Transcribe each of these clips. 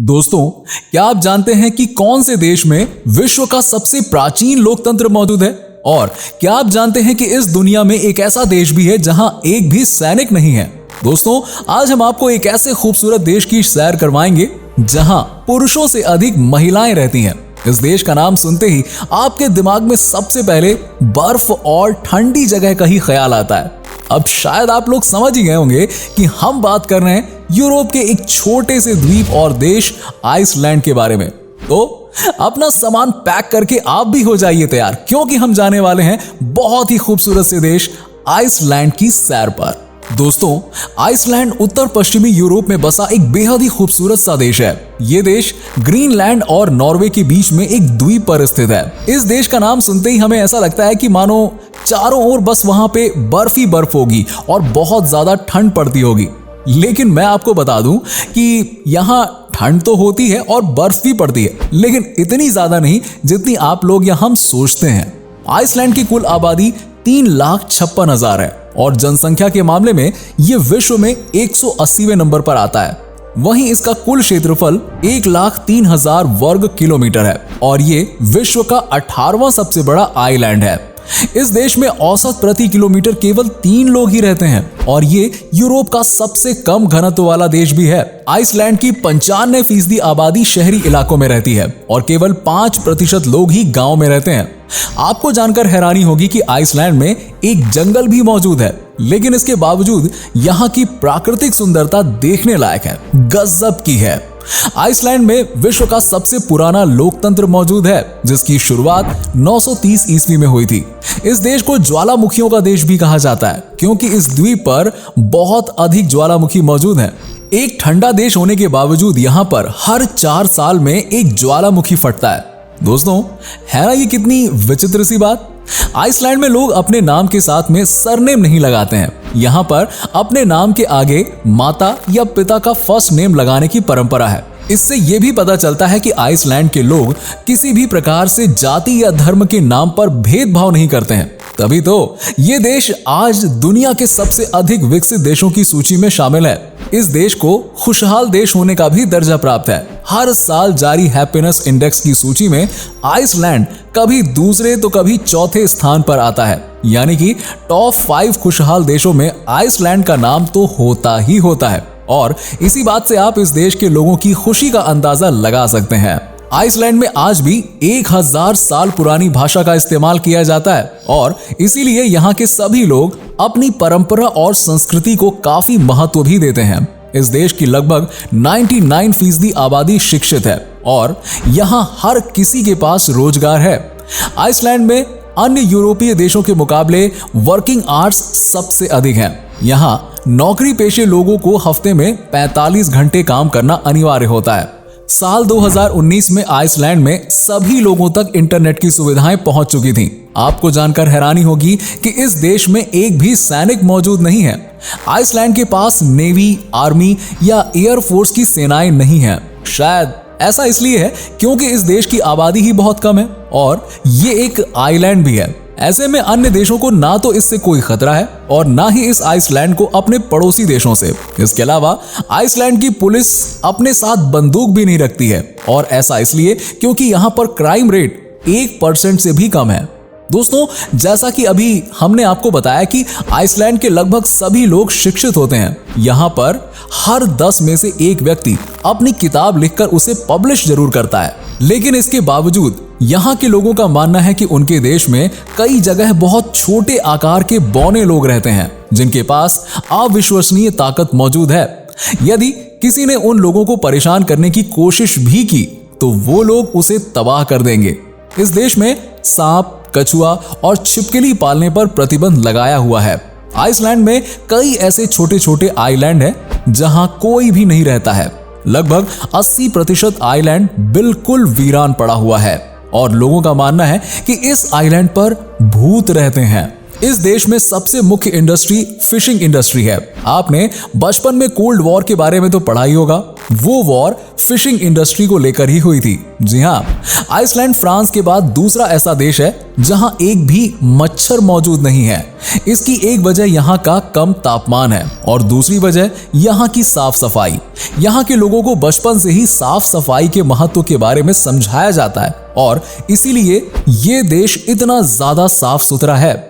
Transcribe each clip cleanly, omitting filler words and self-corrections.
दोस्तों, क्या आप जानते हैं कि कौन से देश में विश्व का सबसे प्राचीन लोकतंत्र मौजूद है? और क्या आप जानते हैं कि इस दुनिया में एक ऐसा देश भी है जहां एक भी सैनिक नहीं है? दोस्तों, आज हम आपको एक ऐसे खूबसूरत देश की सैर करवाएंगे जहां पुरुषों से अधिक महिलाएं रहती हैं। इस देश का नाम सुनते ही आपके दिमाग में सबसे पहले बर्फ और ठंडी जगह का ही ख्याल आता है। अब शायद आप लोग समझ ही गए होंगे कि हम बात कर रहे हैं यूरोप के एक छोटे से द्वीप और देश आइसलैंड के बारे में। तो अपना सामान पैक करके आप भी हो जाइए तैयार, क्योंकि हम जाने वाले हैं बहुत ही खूबसूरत से देश आइसलैंड की सैर पर। दोस्तों, आइसलैंड उत्तर पश्चिमी यूरोप में बसा एक बेहद ही खूबसूरत सा देश है। ये देश ग्रीनलैंड और नॉर्वे के बीच में एक द्वीप पर स्थित है। इस देश का नाम सुनते ही हमें ऐसा लगता है कि मानो चारों ओर बस वहां पे बर्फ ही बर्फ होगी और बहुत ज्यादा ठंड पड़ती होगी। लेकिन मैं आपको बता दूं कि यहाँ ठंड तो होती है और बर्फ भी पड़ती है, लेकिन इतनी ज्यादा नहीं जितनी आप लोग या हम सोचते हैं। आइसलैंड की कुल आबादी 3,56,000 है और जनसंख्या के मामले में ये विश्व में 180वें नंबर पर आता है। वहीं इसका कुल क्षेत्रफल 1,03,000 वर्ग किलोमीटर है और ये विश्व का 18वां सबसे बड़ा आइलैंड है। इस देश में औसत प्रति किलोमीटर केवल 3 लोग ही रहते हैं और ये यूरोप का सबसे कम घनत्व वाला देश भी है। आइसलैंड की 95% आबादी शहरी इलाकों में रहती है और केवल 5% लोग ही गांव में रहते हैं। आपको जानकर हैरानी होगी कि आइसलैंड में एक जंगल भी मौजूद है, लेकिन इसके बावजूद यहाँ की प्राकृतिक सुंदरता देखने लायक है, गजब की है। आइसलैंड में विश्व का सबसे पुराना लोकतंत्र मौजूद है, जिसकी शुरुआत 930 ईस्वी में हुई थी। इस देश को ज्वालामुखियों का देश भी कहा जाता है, क्योंकि इस द्वीप पर बहुत अधिक ज्वालामुखी मौजूद हैं। एक ठंडा देश होने के बावजूद यहाँ पर हर 4 साल में एक ज्वालामुखी फटता है। दोस्तों, है ना ये कितनी विचित्र सी बात। आइसलैंड में लोग अपने नाम के साथ में सरनेम नहीं लगाते हैं। यहाँ पर अपने नाम के आगे माता या पिता का फर्स्ट नेम लगाने की परंपरा है। इससे ये भी पता चलता है कि आइसलैंड के लोग किसी भी प्रकार से जाति या धर्म के नाम पर भेदभाव नहीं करते हैं। तभी तो ये देश आज दुनिया के सबसे अधिक विकसित देशों की सूची में शामिल है। इस देश को खुशहाल देश होने का भी दर्जा प्राप्त है। हर साल जारी हैप्पीनेस इंडेक्स की सूची में आइसलैंड कभी दूसरे तो कभी चौथे स्थान पर आता है, यानी कि टॉप 5 खुशहाल देशों में आइसलैंड का नाम तो होता ही होता है। और इसी बात से आप इस देश के लोगों की खुशी का अंदाजा लगा सकते हैं। आइसलैंड में आज भी 1000 साल पुरानी भाषा का इस्तेमाल किया जाता है और इसीलिए यहाँ के सभी लोग अपनी परंपरा और संस्कृति को काफी महत्व भी देते हैं। इस देश की लगभग 99% आबादी शिक्षित है और यहाँ हर किसी के पास रोजगार है। आइसलैंड में अन्य यूरोपीय देशों के मुकाबले वर्किंग आवर्स सबसे अधिक हैं। यहाँ नौकरी पेशे लोगों को हफ्ते में 45 घंटे काम करना अनिवार्य होता है। साल 2019 में आइसलैंड में सभी लोगों तक इंटरनेट की सुविधाएं पहुंच चुकी थीं। आपको जानकर हैरानी होगी कि इस देश में एक भी सैनिक मौजूद नहीं है। आइसलैंड के पास नेवी, आर्मी या एयरफोर्स की सेनाएं नहीं हैं। शायद ऐसा इसलिए है क्योंकि इस देश की आबादी ही बहुत कम है और ये एक आइलैंड भी है। ऐसे में अन्य देशों को ना तो इससे कोई खतरा है और ना ही इस आइसलैंड को अपने पड़ोसी देशों से। इसके अलावा आइसलैंड की पुलिस अपने साथ बंदूक भी नहीं रखती है और ऐसा इसलिए क्योंकि यहाँ पर क्राइम रेट 1% से भी कम है। दोस्तों, जैसा कि अभी हमने आपको बताया कि आइसलैंड के लगभग सभी लोग शिक्षित होते हैं। यहाँ पर हर 10 में से एक व्यक्ति अपनी किताब लिखकर उसे पब्लिश जरूर करता है, लेकिन इसके बावजूद यहाँ के लोगों का मानना है कि उनके देश में कई जगह बहुत छोटे आकार के बौने लोग रहते हैं, जिनके पास अविश्वसनीय ताकत मौजूद है। यदि किसी ने उन लोगों को परेशान करने की कोशिश भी की तो वो लोग उसे तबाह कर देंगे। इस देश में सांप, कछुआ और छिपकली पालने पर प्रतिबंध लगाया हुआ है। आइसलैंड में कई ऐसे छोटे छोटे आइलैंड हैं जहां कोई भी नहीं रहता है। लगभग 80% आइलैंड बिल्कुल वीरान पड़ा हुआ है और लोगों का मानना है कि इस आइलैंड पर भूत रहते हैं। इस देश में सबसे मुख्य इंडस्ट्री फिशिंग इंडस्ट्री है। आपने बचपन में कोल्ड वॉर के बारे में तो पढ़ा ही होगा। वो वॉर फिशिंग इंडस्ट्री को लेकर ही हुई थी। जी हाँ, आइसलैंड फ्रांस के बाद दूसरा ऐसा देश है जहां एक भी मच्छर मौजूद नहीं है। इसकी एक वजह यहाँ का कम तापमान है और दूसरी वजह यहाँ की साफ सफाई। यहाँ के लोगों को बचपन से ही साफ सफाई के महत्व के बारे में समझाया जाता है और इसीलिए ये देश इतना ज्यादा साफ सुथरा है।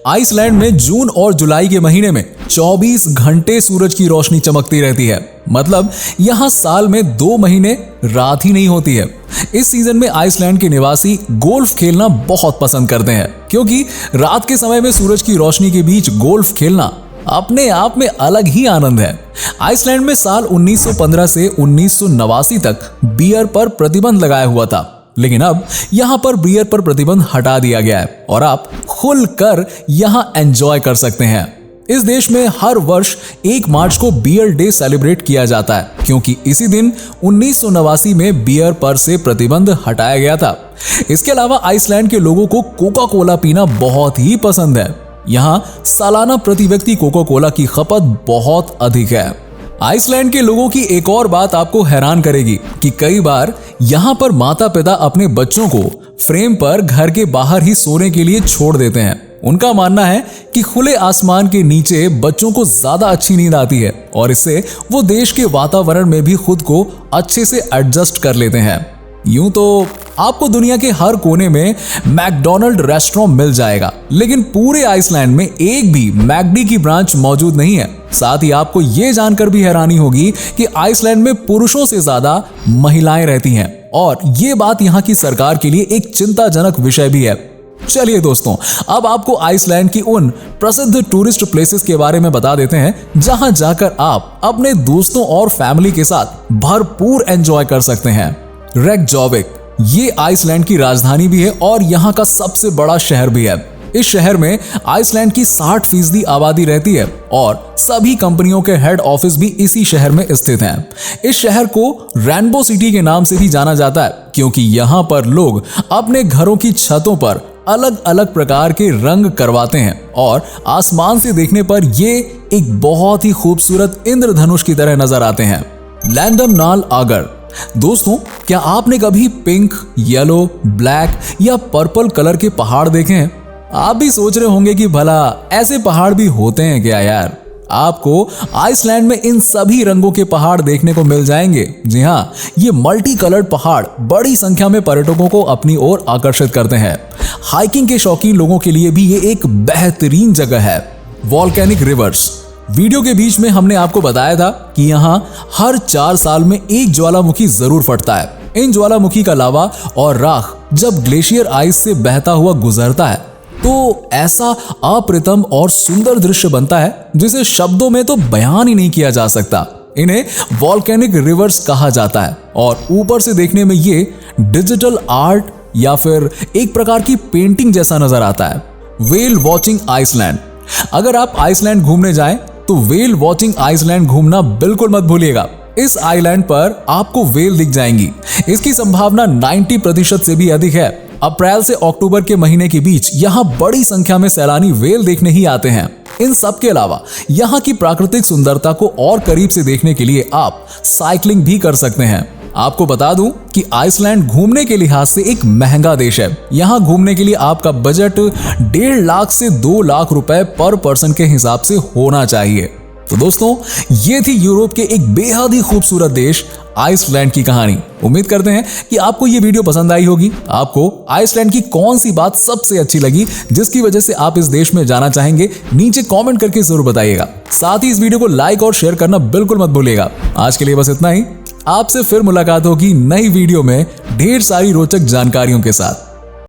आइसलैंड में जून और जुलाई के महीने में 24 घंटे सूरज की रोशनी चमकती रहती है। मतलब यहाँ साल में 2 महीने रात ही नहीं होती है। इस सीजन में आइसलैंड के निवासी गोल्फ खेलना बहुत पसंद करते हैं, क्योंकि रात के समय में सूरज की रोशनी के बीच गोल्फ खेलना अपने आप में अलग ही आनंद है। आइसलैंड में साल 1915 से 1989 तक बियर पर प्रतिबंध लगाया हुआ था, लेकिन अब यहाँ पर बियर पर प्रतिबंध हटा दिया गया है और आप खुलकर यहाँ एंजॉय कर सकते हैं। इस देश में हर वर्ष 1 मार्च को बियर डे सेलिब्रेट किया जाता है, क्योंकि इसी दिन 1989 में बियर पर से प्रतिबंध हटाया गया था। इसके अलावा आइसलैंड के लोगों को कोका कोला पीना बहुत ही पसंद है। यहाँ सालाना प्रति व्यक्ति कोका कोला की खपत बहुत अधिक है। आइसलैंड के लोगों की एक और बात आपको हैरान करेगी कि कई बार यहाँ पर माता पिता अपने बच्चों को फ्रेम पर घर के बाहर ही सोने के लिए छोड़ देते हैं। उनका मानना है कि खुले आसमान के नीचे बच्चों को ज्यादा अच्छी नींद आती है और इससे वो देश के वातावरण में भी खुद को अच्छे से एडजस्ट कर लेते हैं। यूं तो आपको दुनिया के हर कोने में मैकडॉनल्ड रेस्टोरेंट मिल जाएगा, लेकिन पूरे आइसलैंड में एक भी मैकडी की ब्रांच मौजूद नहीं है। साथ ही आपको ये जानकर भी हैरानी होगी कि आइसलैंड में पुरुषों से ज्यादा महिलाएं रहती हैं और ये बात यहाँ की सरकार के लिए एक चिंताजनक विषय भी है। चलिए दोस्तों, अब आपको आइसलैंड की उन प्रसिद्ध टूरिस्ट प्लेसेस के बारे में बता देते हैं जहां जाकर आप अपने दोस्तों और फैमिली के साथ भरपूर एंजॉय कर सकते हैं। रेकजाविक ये आइसलैंड की राजधानी भी है और यहाँ का सबसे बड़ा शहर भी है। इस शहर में आइसलैंड की 60% आबादी रहती है और सभी कंपनियों के हेड ऑफिस भी इसी शहर में स्थित हैं। इस शहर को रेनबो सिटी के नाम से भी जाना जाता है, क्योंकि यहाँ पर लोग अपने घरों की छतों पर अलग अलग प्रकार के रंग करवाते हैं और आसमान से देखने पर ये एक बहुत ही खूबसूरत इंद्रधनुष की तरह नजर आते हैं। लैंडम नाल आगर। दोस्तों, क्या आपने कभी पिंक, येलो, ब्लैक या पर्पल कलर के पहाड़ देखे हैं? आप भी सोच रहे होंगे कि भला ऐसे पहाड़ भी होते हैं क्या यार? आपको आइसलैंड में इन सभी रंगों के पहाड़ देखने को मिल जाएंगे। जी हाँ, ये मल्टी कलर्ड पहाड़ बड़ी संख्या में पर्यटकों को अपनी ओर आकर्षित करते हैं। हाइकिंग के शौकीन लोगों के लिए भी ये एक बेहतरीन जगह है। Volcanic reverse. वीडियो के बीच में हमने आपको बताया था कि यहाँ हर 4 साल में एक ज्वालामुखी जरूर फटता है। इन ज्वालामुखी का लावा और राख जब ग्लेशियर आइस से बहता हुआ गुजरता है तो ऐसा अप्रतिम और सुंदर दृश्य बनता है जिसे शब्दों में तो बयान ही नहीं किया जा सकता। इन्हें वॉल्केनिक रिवर्स कहा जाता है और ऊपर से देखने में ये डिजिटल आर्ट या फिर एक प्रकार की पेंटिंग जैसा नजर आता है। Well watching Iceland. अगर आप आइसलैंड घूमने जाएं तो वेल वॉचिंग आइसलैंड घूमना बिल्कुल मत भूलिएगा। इस आइलैंड पर आपको वेल दिख जाएंगी। इसकी संभावना 90% से भी अधिक है। अप्रैल से अक्टूबर के महीने के बीच यहाँ बड़ी संख्या में सैलानी वेल देखने ही आते हैं। इन सब के अलावा यहाँ की प्राकृतिक सुंदरता को और करीब से देखने के लिए आप साइकिलिंग भी कर सकते हैं। आपको बता दूं कि आइसलैंड घूमने के लिहाज से एक महंगा देश है। यहाँ घूमने के लिए आपका बजट 1.5 लाख से 2 लाख रुपए पर पर्सन के हिसाब से होना चाहिए। तो दोस्तों, ये थी यूरोप के एक बेहद ही खूबसूरत देश आइसलैंड की कहानी। उम्मीद करते हैं कि आपको ये वीडियो पसंद आई होगी। आपको आइसलैंड की कौन सी बात सबसे अच्छी लगी जिसकी वजह से आप इस देश में जाना चाहेंगे, नीचे कमेंट करके जरूर बताइएगा। साथ ही इस वीडियो को लाइक और शेयर करना बिल्कुल मत भूलिएगा। आज के लिए बस इतना ही। आपसे फिर मुलाकात होगी नई वीडियो में ढेर सारी रोचक जानकारियों के साथ।